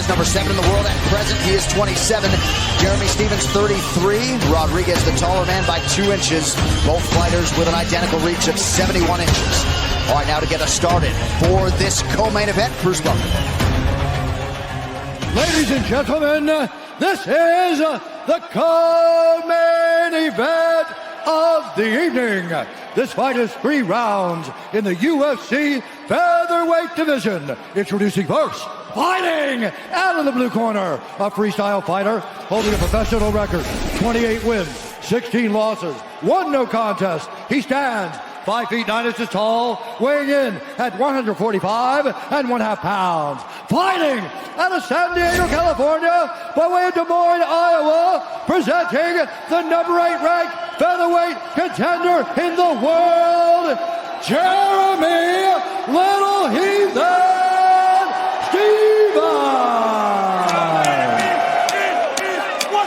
Number 7 in the world at present. He is 27. Jeremy Stephens, 33. Rodriguez, the taller man, by 2 inches. Both fighters with an identical reach of 71 inches. All right, now to get us started for this co-main event, Bruce Butler. Ladies and gentlemen, this is the co-main event of the evening. This fight is 3 rounds in the UFC featherweight division. Introducing first, fighting out of the blue corner, a freestyle fighter holding a professional record, 28 wins, 16 losses, 1 no contest. He stands 5 feet 9 inches tall, weighing in at 145 1/2 pounds. Fighting out of San Diego, California, by way of Des Moines, Iowa, presenting the number 8 ranked featherweight contender in the world, Jeremy Little Heathen Stephens.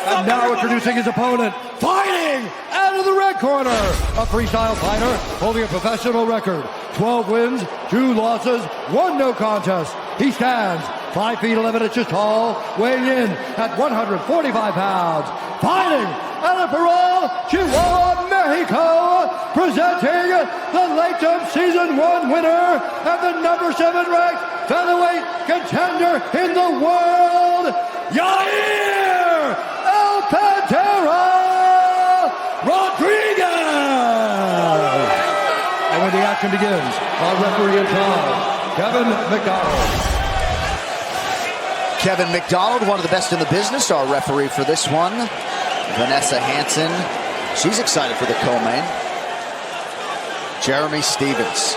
And now introducing his opponent, fighting out of the red corner, a freestyle fighter holding a professional record, 12 wins, 2 losses, 1 no contest. He stands 5 feet 11 inches tall, weighing in at 145 pounds. Fighting out of Parral, Chihuahua, Mexico, presenting the late Season 1 winner and the number 7 ranked featherweight contender in the world, Yair El Pantera Rodriguez. And when the action begins, our referee in charge, Kevin McDonald. Kevin McDonald, one of the best in the business, our referee for this one. Vanessa Hansen, she's excited for the co-main. Jeremy Stephens,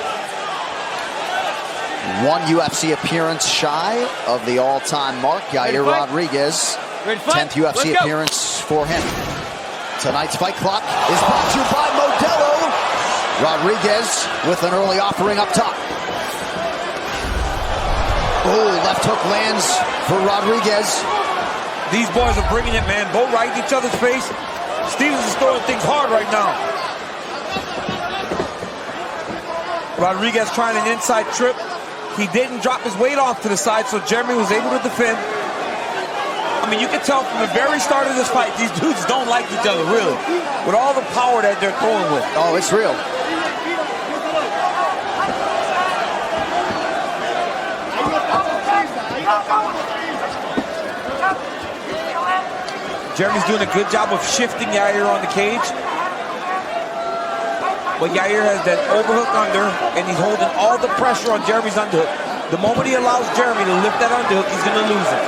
1 UFC appearance shy of the all-time mark. Yair Rodriguez, 10th UFC appearance for him. Tonight's fight clock is brought to you by Modelo. Rodriguez with an early offering up top. Oh, left hook lands for Rodriguez. These boys are bringing it, man. Both right in each other's face. Stephens is throwing things hard right now. Rodriguez trying an inside trip. He didn't drop his weight off to the side, so Jeremy was able to defend. I mean, you can tell from the very start of this fight, these dudes don't like each other, really, with all the power that they're throwing with. Oh, it's real. Jeremy's doing a good job of shifting Yair on the cage. But Yair has that overhook under, and he's holding all the pressure on Jeremy's underhook. The moment he allows Jeremy to lift that underhook, he's going to lose it.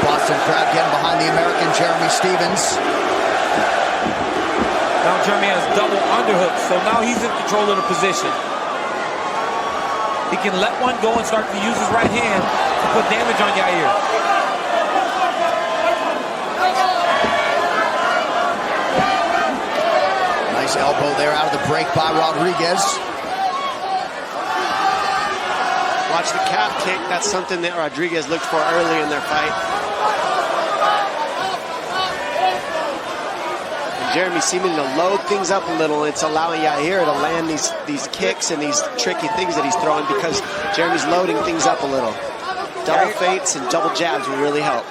Boston crowd getting behind the American Jeremy Stephens. Now Jeremy has double underhooks, so now he's in control of the position. He can let one go and start to use his right hand to put damage on Yair. Nice elbow there out of the break by Rodriguez. Watch the calf kick. That's something that Rodriguez looked for early in their fight. Jeremy seeming to load things up a little. It's allowing Yair to land these kicks and these tricky things that he's throwing because Jeremy's loading things up a little. Double feints and double jabs will really help.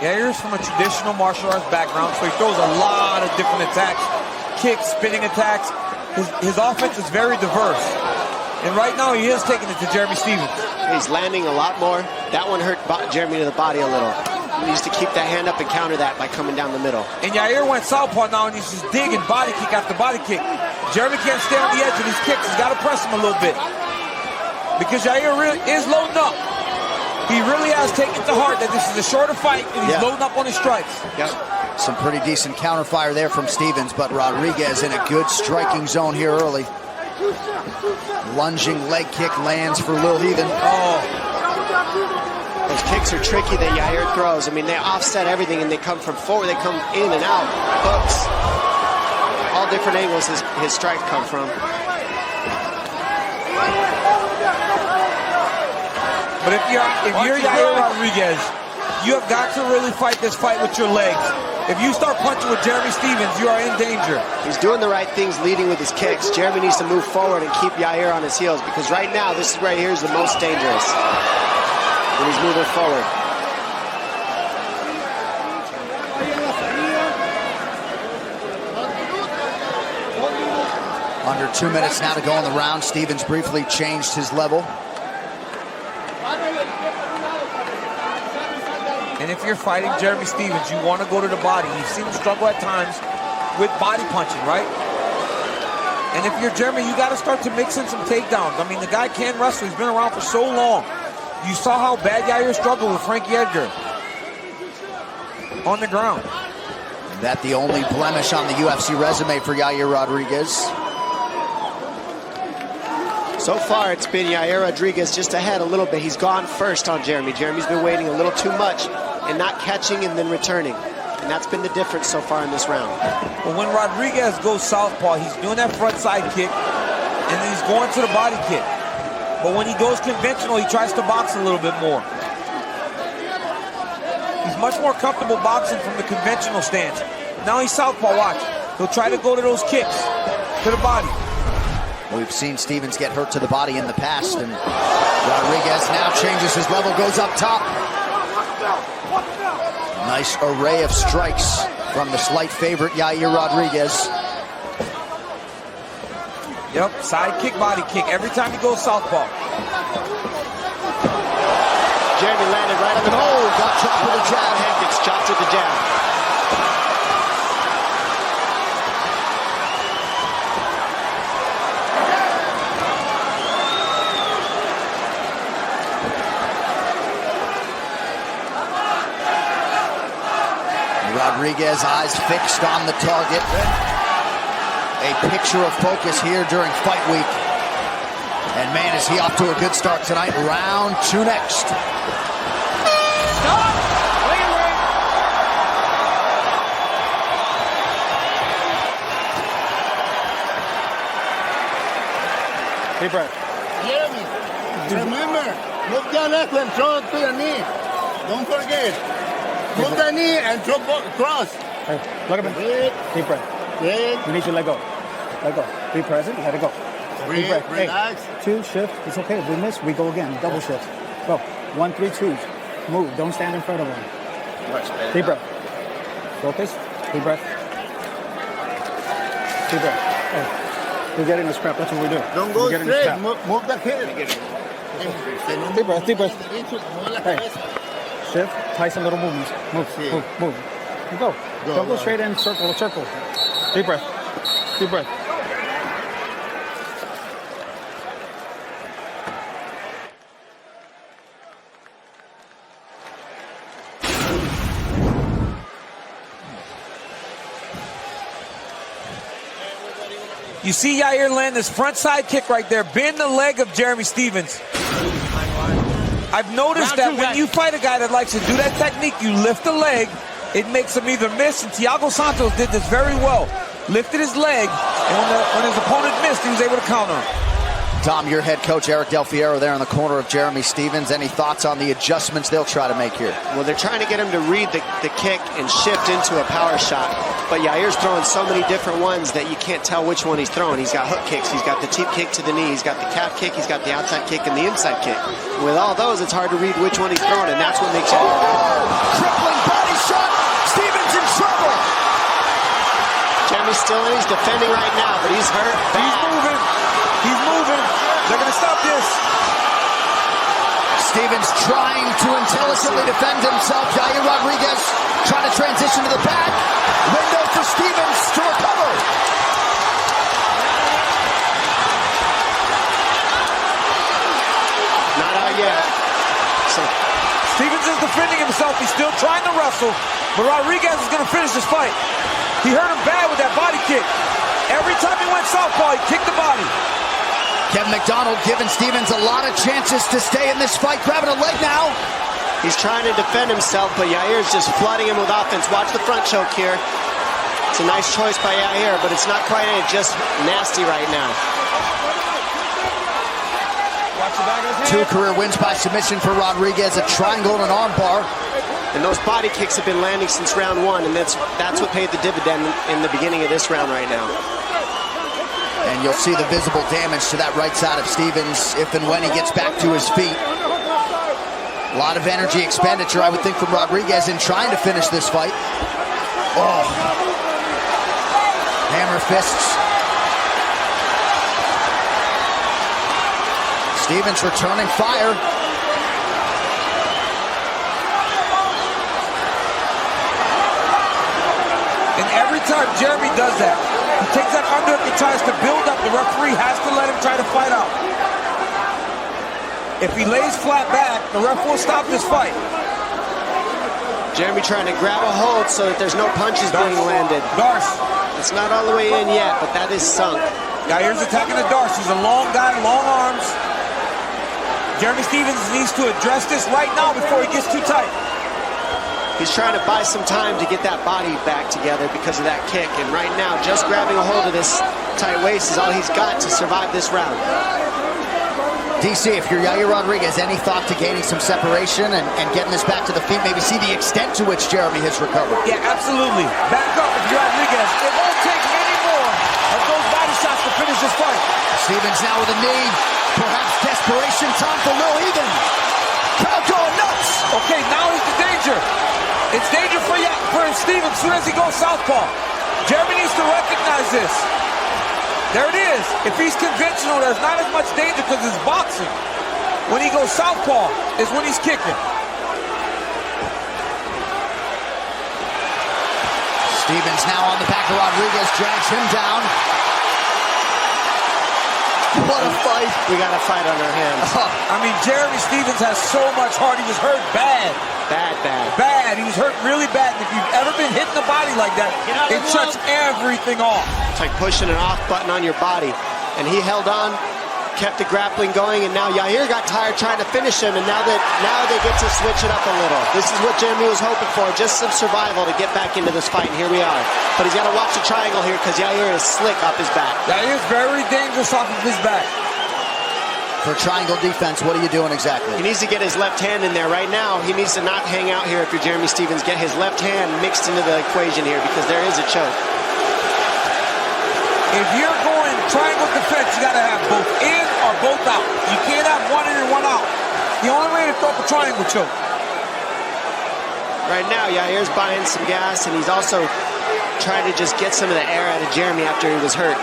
Yair's from a traditional martial arts background, so he throws a lot of different attacks, kicks, spinning attacks. His offense is very diverse. And right now he is taking it to Jeremy Stephens. He's landing a lot more. That one hurt Jeremy to the body a little. He needs to keep that hand up and counter that by coming down the middle. And Yair went southpaw now, and he's just digging body kick after body kick. Jeremy can't stay on the edge of these kicks. He's got to press him a little bit. Because Yair really is loading up. He really has taken to heart that this is a shorter fight, and he's loading up on his strikes. Yep. Some pretty decent counter fire there from Stephens, but Rodriguez in a good striking zone here early. Lunging leg kick lands for Lil Heathen. Oh. Those kicks are tricky that Yair throws. I mean, they offset everything, and they come from forward. They come in and out. Hooks. All different angles his strikes come from. But if you're Yair Rodriguez, you have got to really fight this fight with your legs. If you start punching with Jeremy Stephens, you are in danger. He's doing the right things, leading with his kicks. Jeremy needs to move forward and keep Yair on his heels, because right now, this right here is the most dangerous when he's moving forward. Under 2 minutes now to go in the round. Stephens briefly changed his level. And if you're fighting Jeremy Stephens, you want to go to the body. You've seen him struggle at times with body punching, right? And if you're Jeremy, you got to start to mix in some takedowns. I mean, the guy can wrestle. He's been around for so long. You saw how bad Yair struggled with Frankie Edgar on the ground. That the only blemish on the UFC resume for Yair Rodriguez. So far, it's been Yair Rodriguez just ahead a little bit. He's gone first on Jeremy. Jeremy's been waiting a little too much and not catching and then returning. And that's been the difference so far in this round. Well, when Rodriguez goes southpaw, he's doing that front side kick, and then he's going to the body kick. But when he goes conventional, he tries to box a little bit more. He's much more comfortable boxing from the conventional stance. Now he's southpaw, watch. He'll try to go to those kicks, to the body. We've seen Stephens get hurt to the body in the past, and Rodriguez now changes his level, goes up top. Nice array of strikes from the slight favorite, Yair Rodriguez. Yep, side kick, body kick, every time he goes southpaw. Jeremy landed right on the back. Oh, got chopped with a jab. Head gets chopped with the jab. Rodriguez, eyes fixed on the target. A picture of focus here during fight week. And man, is he off to a good start tonight. Round 2 next. Stop! Wait. Deep breath. Jeremy, remember, move the left and throw it to the knee. Don't forget. Move the knee and throw cross. Hey, look at me. Breathe. Deep breath. Breathe. You need to let go. Let go. Be present. Let it go. Breathe. Deep breath. Relax. Hey, 2 shift. It's okay. If we miss, we go again. Double shift. Go. 1, 3, 2. Move. Don't stand in front of them. Deep breath. Focus. Deep breath. Deep breath. Hey, we're getting a scrap. That's what we're doing. Don't go We're getting a straight. scrap. Move the head. Deep breath. Deep breath. Hey. Shift. Tight some little movements. Move. Move. And go. Don't go straight in. Circle. Deep breath. Deep breath. You see Yair land this front side kick right there, bend the leg of Jeremy Stephens. I've noticed that when you fight a guy that likes to do that technique, you lift the leg, it makes him either miss, and Thiago Santos did this very well. Lifted his leg, and when his opponent missed, he was able to counter him. Tom, your head coach, Eric Del Fiero, there in the corner of Jeremy Stephens. Any thoughts on the adjustments they'll try to make here? Well, they're trying to get him to read the kick and shift into a power shot. But Yair's throwing so many different ones that you can't tell which one he's throwing. He's got hook kicks, he's got the cheap kick to the knee, he's got the calf kick, he's got the outside kick and the inside kick. With all those, it's hard to read which one he's throwing, and that's what makes it. Crippling body shot. Stephens in trouble. Jeremy's still in, he's defending right now, but he's hurt. He's moving. They're going to stop this. Stephens trying to intelligently defend himself. Yair Rodriguez trying to transition to the back. Window for Stephens to recover. Not out yet. Stephens is defending himself. He's still trying to wrestle, but Rodriguez is going to finish this fight. He hurt him bad with that body kick. Every time he went southpaw, he kicked the body. Kevin McDonald giving Stephens a lot of chances to stay in this fight. Grabbing a leg now. He's trying to defend himself, but Yair's just flooding him with offense. Watch the front choke here. It's a nice choice by Yair, but it's not quite it. Just nasty right now. Watch the back of his head. 2 career wins by submission for Rodriguez. A triangle and an arm bar. And those body kicks have been landing since round 1, and that's what paid the dividend in the beginning of this round right now. And you'll see the visible damage to that right side of Stevens if and when he gets back to his feet. A lot of energy expenditure, I would think, from Rodriguez in trying to finish this fight. Oh. Hammer fists. Stevens returning fire. And every time Jeremy does that, he takes that underhook and tries to build up. The referee has to let him try to fight out. If he lays flat back, the ref will stop this fight. Jeremy trying to grab a hold so that there's no punches being landed. Darce. It's not all the way in yet, but that is sunk. Yair's attacking the Darce. He's a long guy, long arms. Jeremy Stevens needs to address this right now before he gets too tight. He's trying to buy some time to get that body back together because of that kick. And right now, just grabbing a hold of this tight waist is all he's got to survive this round. DC, if you're Yair Rodriguez, any thought to gaining some separation and getting this back to the feet, maybe see the extent to which Jeremy has recovered? Yeah, absolutely. Back up if you're Rodriguez. It won't take many more of those body shots to finish this fight. Stevens now with a knee. Perhaps desperation time for Lil Even. Crowd going nuts. Okay, now is the danger. It's danger for Stevens as soon as he goes southpaw. Jeremy needs to recognize this. There it is. If he's conventional, there's not as much danger because it's boxing. When he goes southpaw is when he's kicking. Stevens now on the back of Rodriguez, drags him down. What a fight. We got a fight on our hands. I mean, Jeremy Stevens has so much heart. He was hurt bad. Bad. He was hurt really bad. And if you've ever been hit in the body like that, it shuts everything off. It's like pushing an off button on your body. And he held on, kept the grappling going, and now Yair got tired trying to finish him, and now they get to switch it up a little. This is what Jeremy was hoping for, just some survival to get back into this fight, and here we are. But he's got to watch the triangle here because Yair is slick off his back. Yair is very dangerous off of his back. For triangle defense, what are you doing exactly? He needs to get his left hand in there right now. He needs to not hang out here if you're Jeremy Stevens. Get his left hand mixed into the equation here because there is a choke. If you're going triangle defense, you got to have both in or both out. You can't have one in and one out. The only way to throw up a triangle choke. Right now, Yair's buying some gas, and he's also trying to just get some of the air out of Jeremy after he was hurt.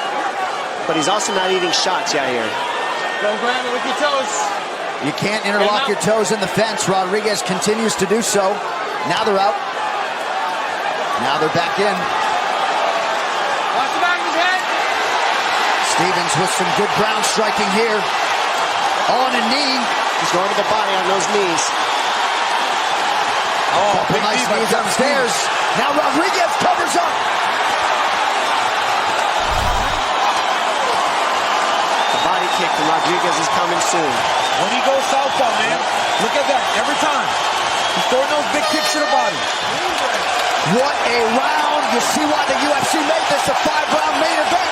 But he's also not eating shots, Yair. Don't grab it with your toes. You can't interlock your toes in the fence. Rodriguez continues to do so. Now they're out. Now they're back in. Watch the back of his head. Stevens with some good ground striking here. On a knee. He's going to the body on those knees. Oh, big nice knees upstairs. Now Rodriguez covers up. The body kick from Rodriguez is coming soon. When he goes southpaw, man, look at that. Every time. He's throwing those big kicks to the body. What a round. You see why the UFC made this a 5-round main event.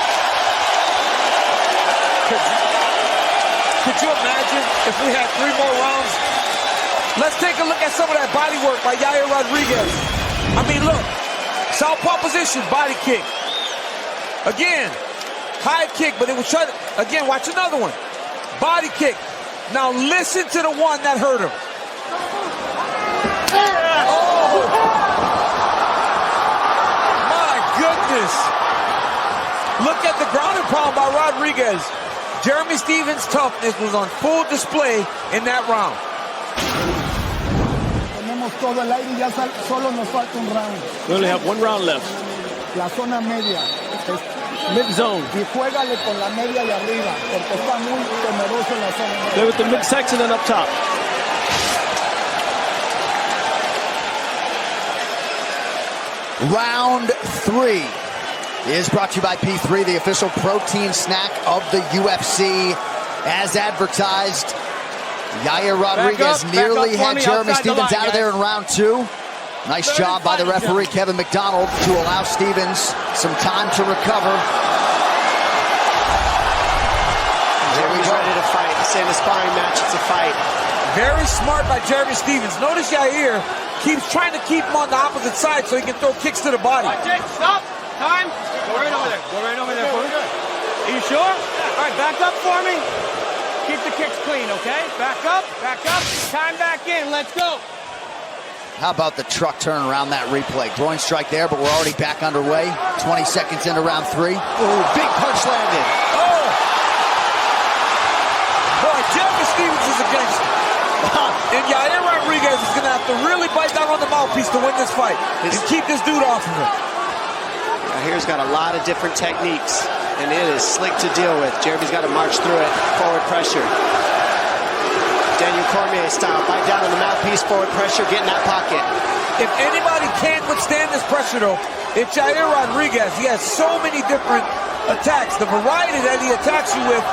Could you imagine if we had 3 more rounds? Let's take a look at some of that body work by Yair Rodriguez. I mean, look. Southpaw position, body kick. Again, high kick, but it was trying to... Again, watch another one. Body kick. Now listen to the one that hurt him. Oh! My goodness. Look at the grounding pound by Rodriguez. Jeremy Stevens' toughness was on full display in that round. Tenemos todo el aire y ya solo nos falta un round. We only have 1 round left. La zona media. Mid-zone. Y juégale con la media y arriba, porque está muy temeroso en la zona media. Play with the mid-section and up top. Round 3 is brought to you by P3, the official protein snack of the UFC. As advertised, Yair Rodriguez nearly had Jeremy Stevens out of there in round 2. Nice job by the referee, Kevin McDonald, to allow Stevens some time to recover. Jeremy's ready to fight. This ain't a sparring match, it's a fight. Very smart by Jeremy Stevens. Notice Yair keeps trying to keep him on the opposite side so he can throw kicks to the body. Stop. Time. Go right over there. Go right over there for me. Are you sure? All right, back up for me. Keep the kicks clean, okay? Back up. Time back in. Let's go. How about the truck turn around that replay? Groin strike there, but we're already back underway. 20 seconds into round 3. Oh, big punch landed. Oh! Boy, Jeremy Stephens is a gangster. And Yair Rodriguez is going to have to really bite down on the mouthpiece to win this fight and keep this dude off of him. Yair's got a lot of different techniques, and it is slick to deal with. Jeremy's got to march through it. Forward pressure. Daniel Cormier style. Bite down on the mouthpiece, forward pressure, get in that pocket. If anybody can't withstand this pressure, though, it's Yair Rodriguez. He has so many different attacks. The variety that he attacks you with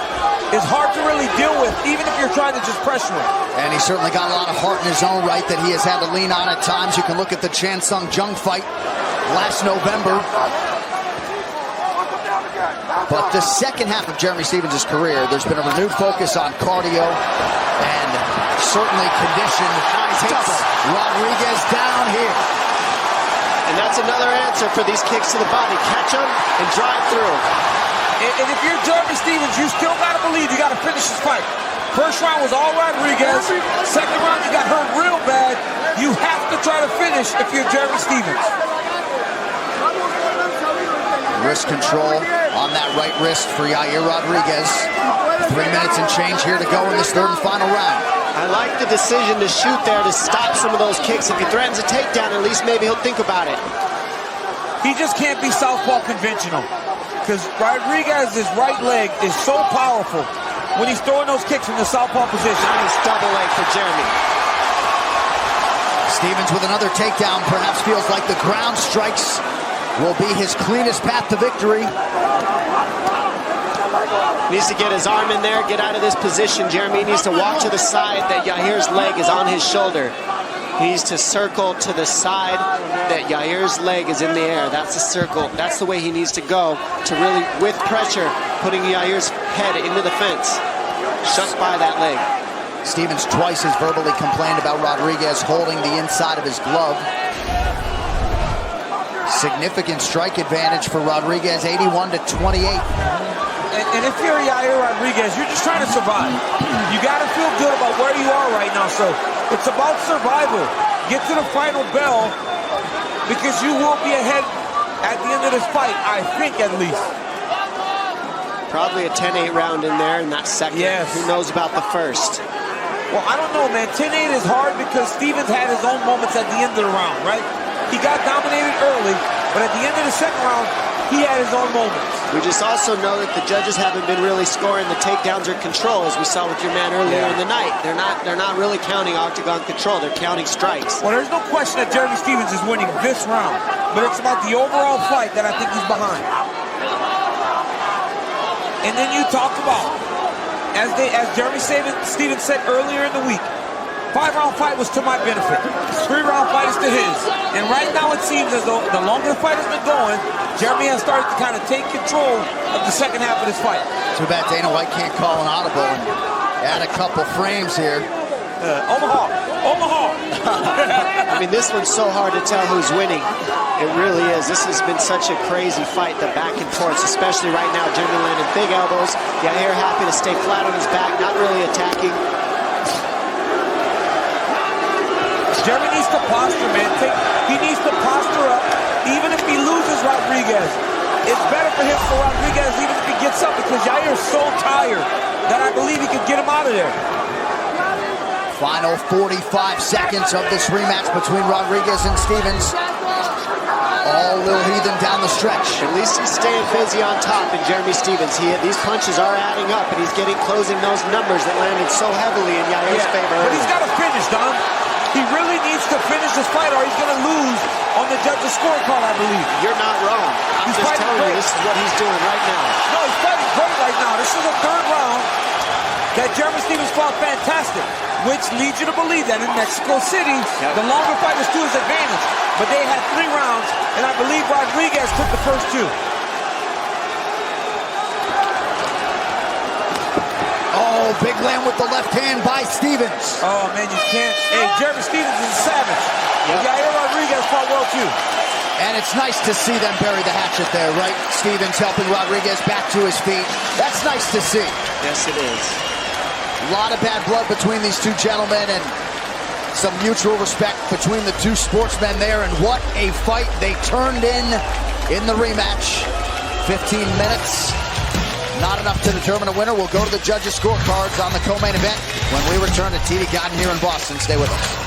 is hard to really deal with, even if you're trying to just pressure him. And he's certainly got a lot of heart in his own right that he has had to lean on at times. You can look at the Chan Sung Jung fight last November. But the second half of Jeremy Stephens' career, there's been a renewed focus on cardio and certainly condition. Takes Rodriguez down here. And that's another answer for these kicks to the body. Catch them and drive through. And if you're Jeremy Stephens, you still got to believe you got to finish this fight. First round was all Rodriguez. Second round, you got hurt real bad. You have to try to finish if you're Jeremy Stephens. Wrist control on that right wrist for Yair Rodriguez. 3 minutes and change here to go in this third and final round. I like the decision to shoot there to stop some of those kicks. If he threatens a takedown, at least maybe he'll think about it. He just can't be southpaw conventional, because Rodriguez's right leg is so powerful when he's throwing those kicks from the southpaw position. Nice double leg for Jeremy. Stephens with another takedown perhaps feels like the ground strikes will be his cleanest path to victory. Needs to get his arm in there, get out of this position. Jeremy needs to walk to the side that Yair's leg is on his shoulder. He needs to circle to the side that Yair's leg is in the air. That's the circle. That's the way he needs to go to really, with pressure, putting Yair's head into the fence. Shut by that leg. Stephens twice has verbally complained about Rodriguez holding the inside of his glove. Significant strike advantage for Rodriguez, 81-28. And if you're Yair Rodriguez, you're just trying to survive. You got to feel good about where you are right now. So it's about survival. Get to the final bell, because you will be ahead at the end of this fight, I think, at least. Probably a 10-8 round in there in that second. Yes. Who knows about the first? Well, I don't know, man. 10-8 is hard because Stephens had his own moments at the end of the round, right? He got dominated early, but at the end of the second round, he had his own moments. We just also know that the judges haven't been really scoring the takedowns or control, as we saw with your man earlier in the night. They're not really counting octagon control. They're counting strikes. Well, there's no question that Jeremy Stephens is winning this round, but it's about the overall fight that I think he's behind. And then you talk about, as Jeremy Stephens said earlier in the week, 5-round fight was to my benefit. 3-round fight is to his. And right now it seems as though the longer the fight has been going, Jeremy has started to kind of take control of the second half of this fight. Too bad Dana White can't call an audible and add a couple frames here. Omaha. I mean, this one's so hard to tell who's winning. It really is. This has been such a crazy fight, the back and forth, especially right now. Jeremy landing big elbows. Yair happy to stay flat on his back, not really attacking. Jeremy needs to posture, man. He needs to posture up, even if he loses Rodriguez. It's better for him for Rodriguez even if he gets up, because Yair's so tired that I believe he could get him out of there. Final 45 seconds of this rematch between Rodriguez and Stephens. All Lil Heathen down the stretch. At least he's staying busy on top in Jeremy Stephens. These punches are adding up, and he's closing those numbers that landed so heavily in Yair's favor. But he's got to finish, Don. He really needs to finish this fight, or he's going to lose on the judge's scorecard, I believe. You're not wrong. I'm just telling you, this is what he's doing right now. No, he's fighting great right now. This is the third round that Jeremy Stephens fought fantastic, which leads you to believe that in Mexico City, the longer fight was to his advantage. But they had 3 rounds, and I believe Rodriguez took the first 2. Oh, big land with the left hand by Stevens. Oh, man, you can't. Hey, Jeremy Stevens is a savage. Yair Rodriguez fought well, too. And it's nice to see them bury the hatchet there, right? Stevens helping Rodriguez back to his feet. That's nice to see. Yes, it is. A lot of bad blood between these two gentlemen and some mutual respect between the two sportsmen there. And what a fight they turned in the rematch. 15 minutes. Not enough to determine a winner. We'll go to the judges' scorecards on the co-main event when we return to TV Garden here in Boston. Stay with us.